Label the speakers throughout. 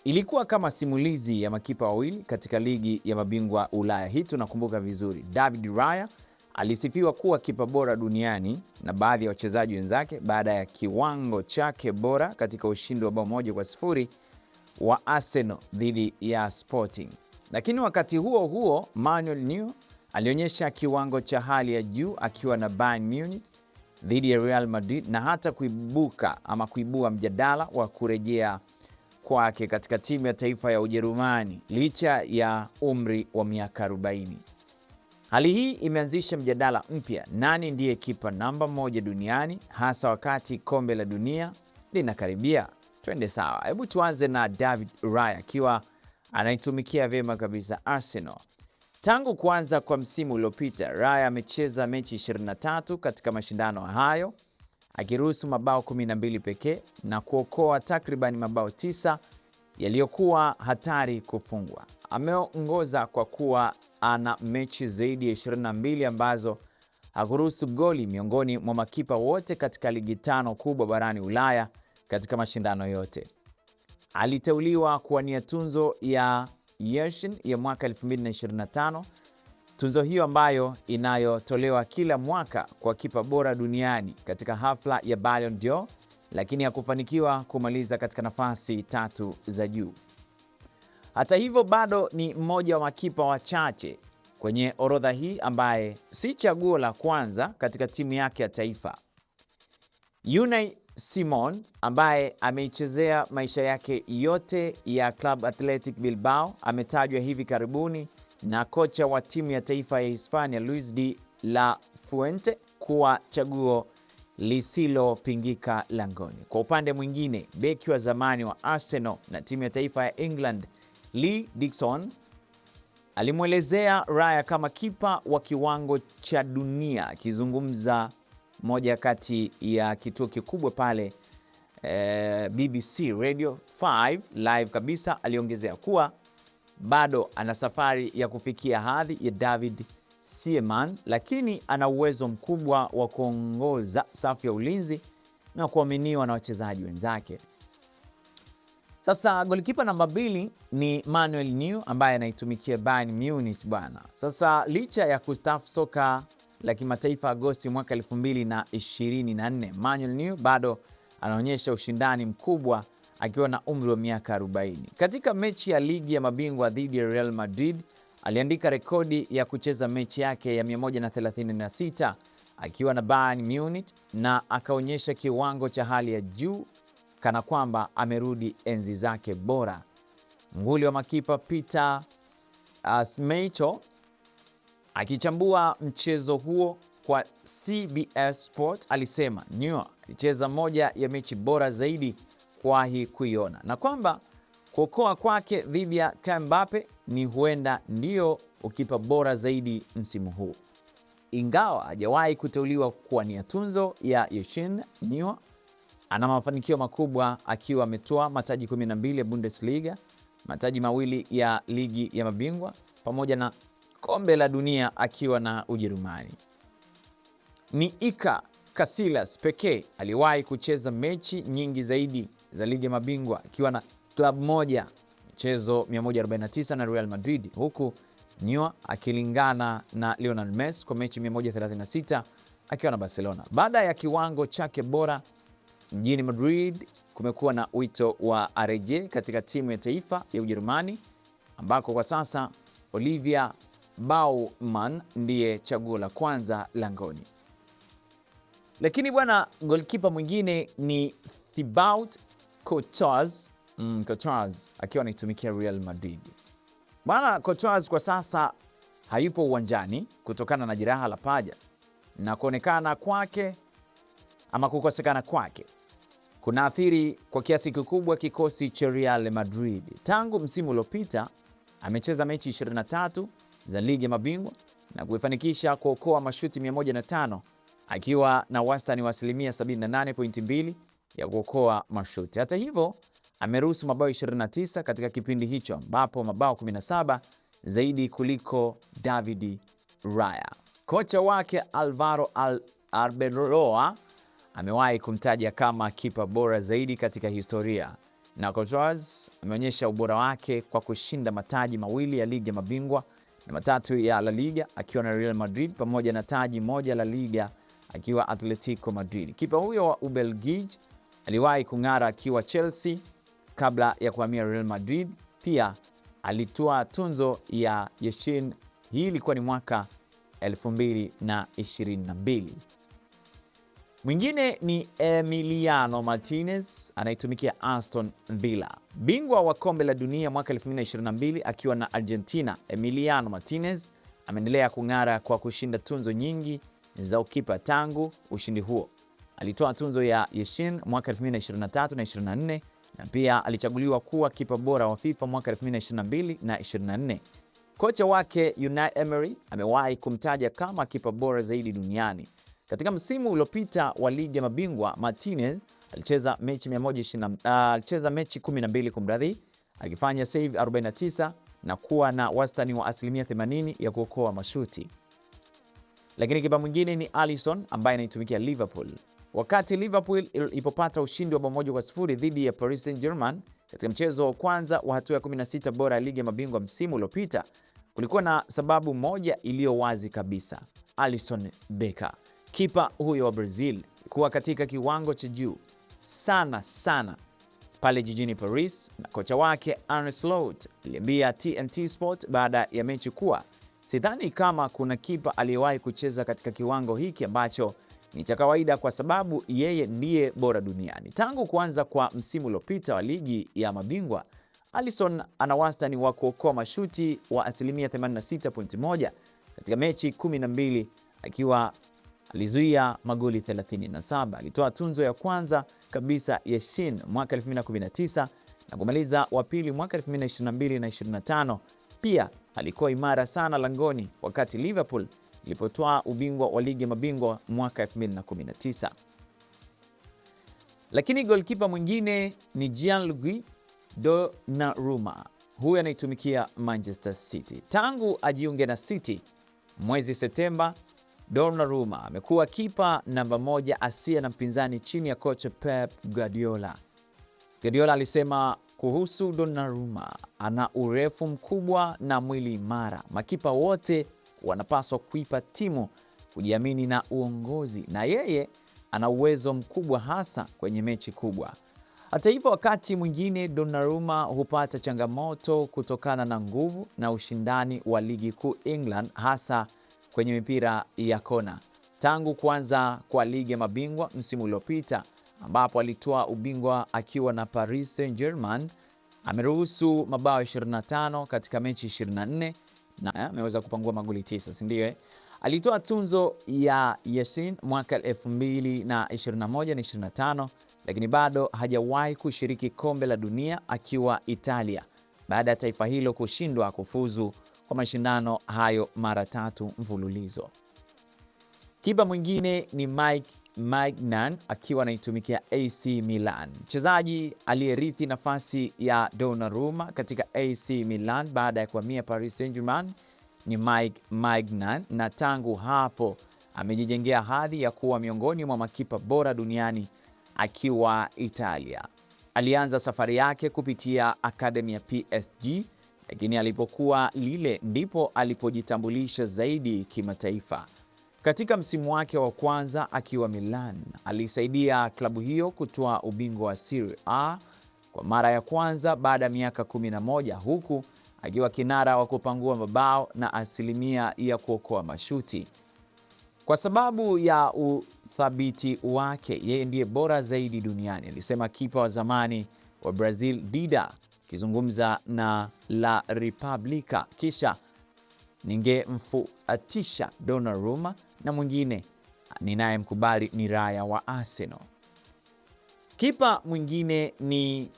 Speaker 1: Ilikuwa kama simulizi ya makipa wawili katika ligi ya mabingwa Ulaya. Hii tunakumbuka vizuri. David Raya alisifiwa kuwa kipa bora duniani na baadhi ya wachezaji wenzake baada ya kiwango chake bora katika ushindi wa bao 1-0 wa Arsenal dhidi ya Sporting. Lakini wakati huo huo, Manuel Neuer alionyesha kiwango cha hali ya juu akiwa na Bayern Munich dhidi ya Real Madrid na hata kuibua mjadala wa kurejea kwake katika timu ya taifa ya Ujerumani licha ya umri wa miaka 40. Hali hii imeanzisha mjadala mpya, nani ndiye kipa namba 1 duniani, hasa wakati kombe la dunia linakaribia. Twende sawa. Hebu tuanze na David Raya akiwa anaitumikia vyema kabisa Arsenal. Tangu kuanza kwa msimu uliopita, Raya amecheza mechi 23 katika mashindano hayo, akiruhusu mabao 12 pekee na kuokoa takriban mabao 9 yaliyokuwa hatari kufungwa. Ameongoza kwa kuwa ana mechi zaidi ya 22 ambazo hakuruhusu goli miongoni mwa makipa wote katika ligi 5 kubwa barani Ulaya katika mashindano yote. Aliteuliwa kuwania tunzo ya Yashin ya mwaka 2025. Tunzo hiyo ambayo inayotolewa kila mwaka kwa kipa bora duniani katika hafla ya Ballon d'Or, lakini hakufanikiwa kumaliza katika nafasi 3 za juu. Hata hivyo, bado ni mmoja wa makipa wachache kwenye orodha hii ambaye si chaguo la kwanza katika timu yake ya taifa. Unai Simon ambaye ameichezea maisha yake yote ya Club Athletic Bilbao ametajwa hivi karibuni na kocha wa timu ya taifa ya Hispania Luis de la Fuente kuwa chaguo lisilopingika langoni. Kwa upande mwingine, beki wa zamani wa Arsenal na timu ya taifa ya England Lee Dixon alimwelezea Raya kama kipa wa kiwango cha dunia, akizungumza moja kati ya kituo kikubwa pale BBC Radio 5 live kabisa. Aliongezea kuwa bado ana safari ya kufikia hadhi ya David Seaman, lakini ana uwezo mkubwa wa kuongoza safu ya ulinzi na kuaminiwa na wachezaji wenzake. Sasa golikipa namba 2 ni Manuel Neuer ambaye anaitumikia Bayern Munich bwana. Sasa licha ya kustaafu soka la kimataifa Agosti mwaka 2024, Manuel Neuer bado anaonyesha ushindani mkubwa akiwa na umri wa miaka 40. Katika mechi ya ligi ya mabingwa dhidi ya Real Madrid, aliandika rekodi ya kucheza mechi yake ya 136 akiwa na Bayern Munich na akaonyesha kiwango cha hali ya juu kana kwamba amerudi enzi zake bora. Nguli wa makipa Peter Schmeichel akichambua mchezo huo kwa CBS Sport alisema Neuer alicheza moja ya mechi bora zaidi kuwahi kuiona na kwamba kuokoa kwake dhidi ya Mbappe ni huenda ndio ukipa bora zaidi msimu huu. Ingawa hajawahi kuteuliwa kuwania tunzo ya Yashin, Neuer ana mafanikio makubwa akiwa ametoa mataji 12 ya Bundesliga, mataji 2 ya ligi ya mabingwa pamoja na kombe la dunia akiwa na Ujerumani. Ni Iker Casillas pekee aliwahi kucheza mechi nyingi zaidi za ligi ya mabingwa akiwa na klabu moja, michezo 149 na Real Madrid, huku Neuer akilingana na Lionel Messi kwa mechi 136 akiwa na Barcelona. Baada ya kiwango chake bora mjini Madrid, kumekuwa na wito wa arejee katika timu ya taifa ya Ujerumani ambako kwa sasa Olivier Baumann ndiye chaguo la kwanza langoni. Lakini bwana, goalkeeper mwingine ni Thibaut Courtois akiwa anaitumikia Real Madrid. Bwana Courtois kwa sasa hayupo uwanjani kutokana na jeraha la paja na kuonekana kwake ama kukosekana kwake kunaathiri kwa kiasi kikubwa kikosi cha Real Madrid. Tangu msimu uliopita amecheza mechi 23 za ligi ya mabingwa na kuifanikisha kuokoa mashuti 105 akiwa na wastani wa 78.2 ya kuokoa mashuti. Hata hivyo, ameruhusu mabao 29 katika kipindi hicho ambapo mabao 17 zaidi kuliko David Raya. Kocha wake Alvaro Arbeloa amewahi kumtaja kama kipa bora zaidi katika historia na Courtois ameonyesha ubora wake kwa kushinda mataji mawili ya ligi ya mabingwa na matatu ya La Liga akiwa na Real Madrid pamoja na taji moja la Liga akiwa Atletico Madrid. Kipa huyo wa Ubelgiji aliwahi kung'ara akiwa Chelsea kabla ya kuhamia Real Madrid. Pia alitoa tunzo ya Yashin. Hii ilikuwa ni mwaka 2022. Mwingine ni Emiliano Martinez anaitumikia Aston Villa. Bingwa wa kombe la dunia mwaka 2022 akiwa na Argentina, Emiliano Martinez ameendelea kung'ara kwa kushinda tunzo nyingi za ukipa tangu ushindi huo. Alitoa tunzo ya Yashin mwaka 2023 na 24 na pia alichaguliwa kuwa kipa bora wa FIFA mwaka 2022 na 24. Kocha wake Unai Emery amewahi kumtaja kama kipa bora zaidi duniani. Katika msimu uliopita wa ligi ya mabingwa, Martinez alicheza mechi 12 kumradhi, akifanya save 49 na kuwa na wastani wa asilimia 80 ya kuokoa mashuti. Lakini kipa mwingine ni Alisson ambaye anaitumikia Liverpool. Wakati Liverpool ilipopata ushindi wa 1-0 dhidi ya Paris Saint-Germain katika mchezo wa kwanza wa hatua ya 16 bora ya ligi ya mabingwa msimu uliopita, kulikuwa na sababu moja iliyo wazi kabisa: Alisson Becker. Kipa huyo wa Brazil kuwa katika kiwango cha juu sana pale jijini Paris, na kocha wake Arne Slot aliambia TNT Sport baada ya mechi kuwa sidhani kama kuna kipa aliyewahi kucheza katika kiwango hiki ambacho ni cha kawaida kwa sababu yeye ndiye bora duniani. Tangu kuanza kwa msimu uliopita wa ligi ya mabingwa, Alisson ana wastani wa kuokoa mashuti wa asilimia 86.1 katika mechi 12 akiwa alizuia magoli 37. Alitoa tunzo ya kwanza kabisa ya Shin mwaka 2019 na kumaliza wa pili mwaka 2022 na 25. Pia alikuwa imara sana langoni wakati Liverpool ilipotoa ubingwa wa ligi ya mabingwa mwaka 2019. Lakini goalkeeper mwingine ni Gianluigi Donnarumma. Huyu anaitumikia Manchester City. Tangu ajiunge na City mwezi Septemba, Donnarumma amekuwa kipa namba 1 asiye na mpinzani chini ya kocha Pep Guardiola. Guardiola alisema kuhusu Donnarumma, ana urefu mkubwa na mwili imara. Makipa wote wanapaswa kuipa timu kujiamini na uongozi, na yeye ana uwezo mkubwa hasa kwenye mechi kubwa. Hata hivyo, wakati mwingine Donnarumma hupata changamoto kutokana na nguvu na ushindani wa ligi kuu England, hasa kwenye mipira ya kona. Tangu kuanza kwa ligi ya mabingwa msimu uliopita ambapo alitoa ubingwa akiwa na Paris Saint-Germain, ameruhusu mabao 25 katika mechi 24 na ameweza kupangua magoli 9, si ndio? Alitoa tunzo ya Yashin mwaka 2021 na 25, lakini bado hajawahi kushiriki kombe la dunia akiwa Italia baada ya taifa hilo kushindwa kufuzu kwa mashindano hayo mara 3 mfululizo. Kipa mwingine ni Mike Maignan akiwa anaitumikia AC Milan. Mchezaji aliyerithi nafasi ya Donnarumma katika AC Milan baada ya kuhamia Paris Saint-Germain ni Mike Maignan, na tangu hapo amejijengea hadhi ya kuwa miongoni mwa makipa bora duniani akiwa Italia. Alianza safari yake kupitia akademi ya PSG, lakini alipokuwa Lille ndipo alipojitambulisha zaidi kimataifa. Katika msimu wake wa kwanza akiwa Milan, alisaidia klabu hiyo kutoa ubingwa wa Serie A kwa mara ya kwanza baada ya miaka 11, huku akiwa kinara wa kupangua mabao na asilimia ya kuokoa mashuti. Kwa sababu ya uthabiti wake, yeye ndiye bora zaidi duniani, alisema kipa wa zamani wa Brazil Dida akizungumza na La Repubblica. Kisha ningemfuatisha Donnarumma na mwingine ninayemkubali ni Raya wa Arsenal. Kipa mwingine ni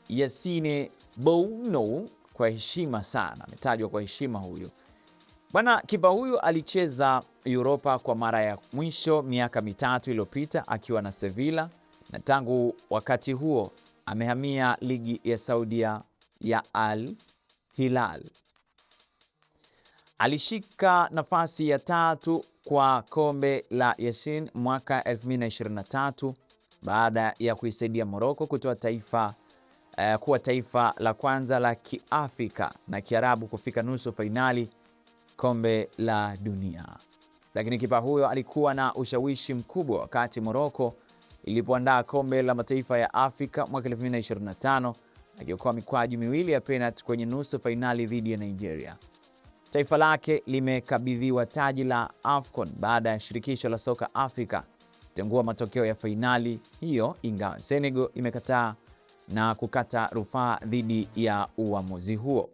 Speaker 1: Yassine Bounou, kwa heshima sana, ametajwa kwa heshima huyu. Bwana, kipa huyu alicheza Europa kwa mara ya mwisho miaka 3 iliyopita akiwa na Sevilla, na tangu wakati huo amehamia ligi ya Saudia ya Al Hilal. Alishika nafasi ya 3 kwa kombe la Yashin mwaka 2023 baada ya kuisaidia Morocco kutoa taifa kuwa taifa la kwanza la Kiafrika na Kiarabu kufika nusu fainali kombe la dunia. Lakini kipa huyo alikuwa na ushawishi mkubwa wakati Morocco ilipoandaa kombe la mataifa ya Afrika mwaka 2025, akiokoa mikwaju miwili ya penalti kwenye nusu fainali dhidi ya Nigeria. Taifa lake limekabidhiwa taji la AFCON baada ya shirikisho la soka Afrika kutengua matokeo ya fainali hiyo, ingawa Senegal imekataa na kukata rufaa dhidi ya uamuzi huo.